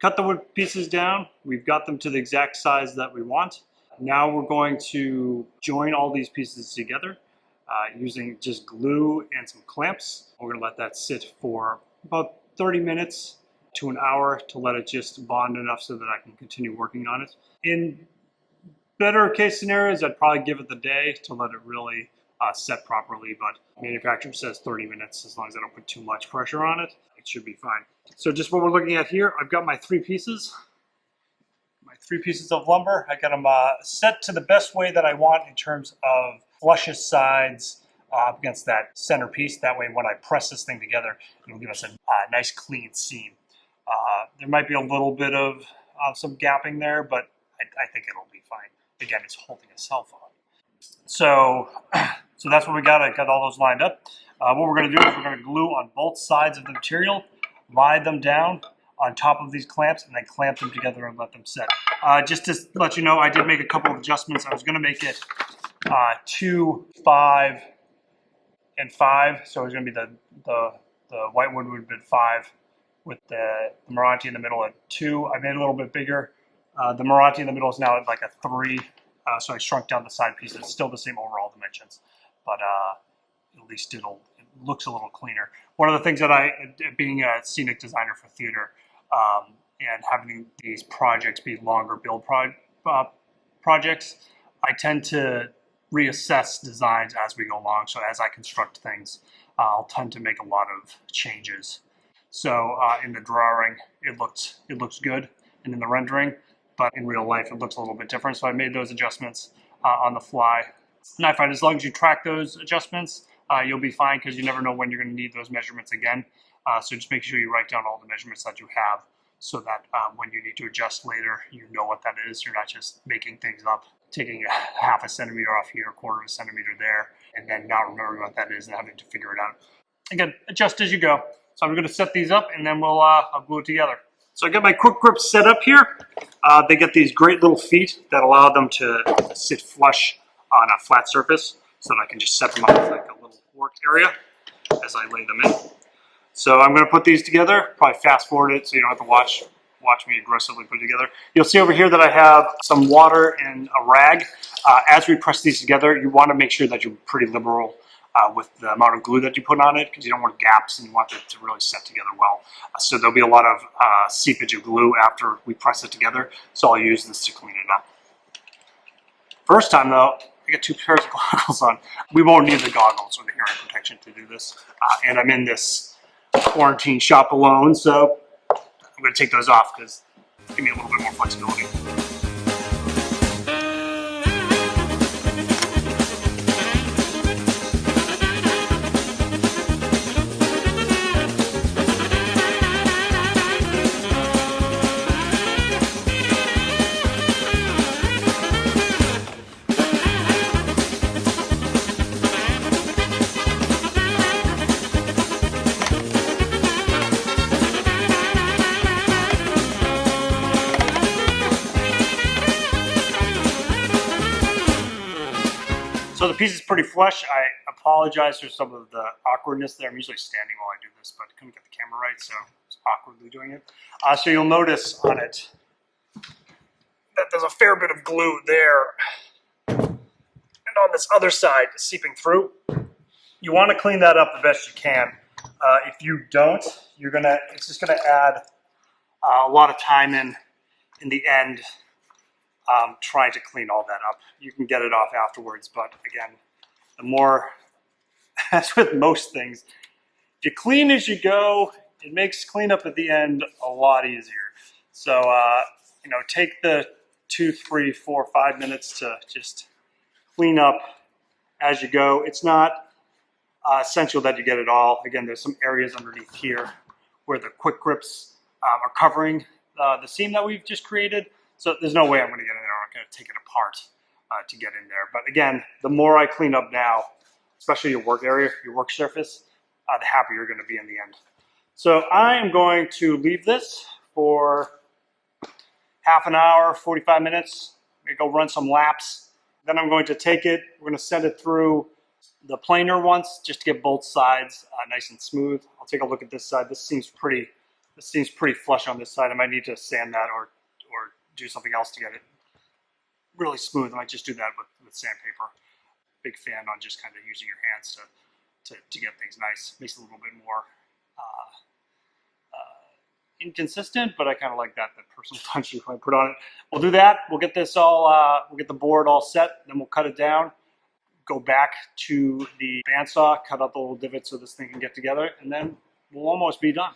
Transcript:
cut the wood pieces down. We've got them to the exact size that we want. Now we're going to join all these pieces together using just glue and some clamps. We're going to let that sit for about 30 minutes to an hour to let it just bond enough so that I can continue working on it. In better case scenarios, I'd probably give it the day to let it really set properly, but manufacturer says 30 minutes. As long as I don't put too much pressure on it, it should be fine. So just what we're looking at here, I've got my three pieces of lumber. I got them set to the best way that I want in terms of flushest sides against that center piece. That way when I press this thing together, it'll give us a nice clean seam. There might be a little bit of some gapping there, but I think it'll be fine. Again, it's holding itself on. So that's what we got. I got all those lined up. What we're going to do is we're going to glue on both sides of the material, lie them down on top of these clamps, and then clamp them together and let them set. Just to let you know, I did make a couple of adjustments. I was going to make it 2, 5, and 5. So it was going to be the whitewood would have been 5 with the Meranti in the middle at 2. I made it a little bit bigger. The Meranti in the middle is now at like a 3. So I shrunk down the side pieces. Still the same overall dimensions, but at least it looks a little cleaner. One of the things that being a scenic designer for theater and having these projects be longer build projects, I tend to reassess designs as we go along. So as I construct things, I'll tend to make a lot of changes. So in the drawing, it looks good, and in the rendering, but in real life, it looks a little bit different. So I made those adjustments on the fly. And I find as long as you track those adjustments, you'll be fine, because you never know when you're going to need those measurements again. So just make sure you write down all the measurements that you have, so that when you need to adjust later, you know what that is. You're not just making things up, taking half a centimeter off here, a quarter of a centimeter there, and then not remembering what that is and having to figure it out. Again, adjust as you go. So I'm going to set these up, and then I'll glue it together. So I got my quick grips set up here. They get these great little feet that allow them to sit flush on a flat surface, so that I can just set them up as like a little work area as I lay them in. So I'm going to put these together, probably fast forward it so you don't have to watch me aggressively put it together. You'll see over here that I have some water and a rag. As we press these together, you want to make sure that you're pretty liberal with the amount of glue that you put on it, because you don't want gaps and you want it to really set together well. So there'll be a lot of seepage of glue after we press it together, so I'll use this to clean it up. First time though, I got 2 pairs of goggles on. We won't need the goggles or the hearing protection to do this. And I'm in this quarantine shop alone, so I'm going to take those off because give me a little bit more flexibility. So the piece is pretty flush. I apologize for some of the awkwardness there. I'm usually standing while I do this, but I couldn't get the camera right, so it's awkwardly doing it. So you'll notice on it that there's a fair bit of glue there, and on this other side seeping through. You want to clean that up the best you can. If you don't, it's just gonna add a lot of time in the end. Trying to clean all that up. You can get it off afterwards, but again, the more, as with most things, if you clean as you go, it makes cleanup at the end a lot easier. So, take the 2, 3, 4, 5 minutes to just clean up as you go. It's not essential that you get it all. Again, there's some areas underneath here where the quick grips are covering the seam that we've just created. So there's no way I'm going to get in there. I'm going to take it apart to get in there. But again, the more I clean up now, especially your work area, your work surface, the happier you're going to be in the end. So I am going to leave this for half an hour, 45 minutes. I'm going to go run some laps. Then I'm going to take it. We're going to send it through the planer once, just to get both sides nice and smooth. I'll take a look at this side. This seems pretty This seems pretty flush on this side. I might need to sand that or do something else to get it really smooth. I might just do that with sandpaper. Big fan on just kind of using your hands to get things nice. Makes it a little bit more inconsistent, but I kind of like that personal touch you can put on it. We'll do that. We'll get this all, we'll get the board all set, then we'll cut it down, go back to the bandsaw, cut out the little divots so this thing can get together, and then we'll almost be done.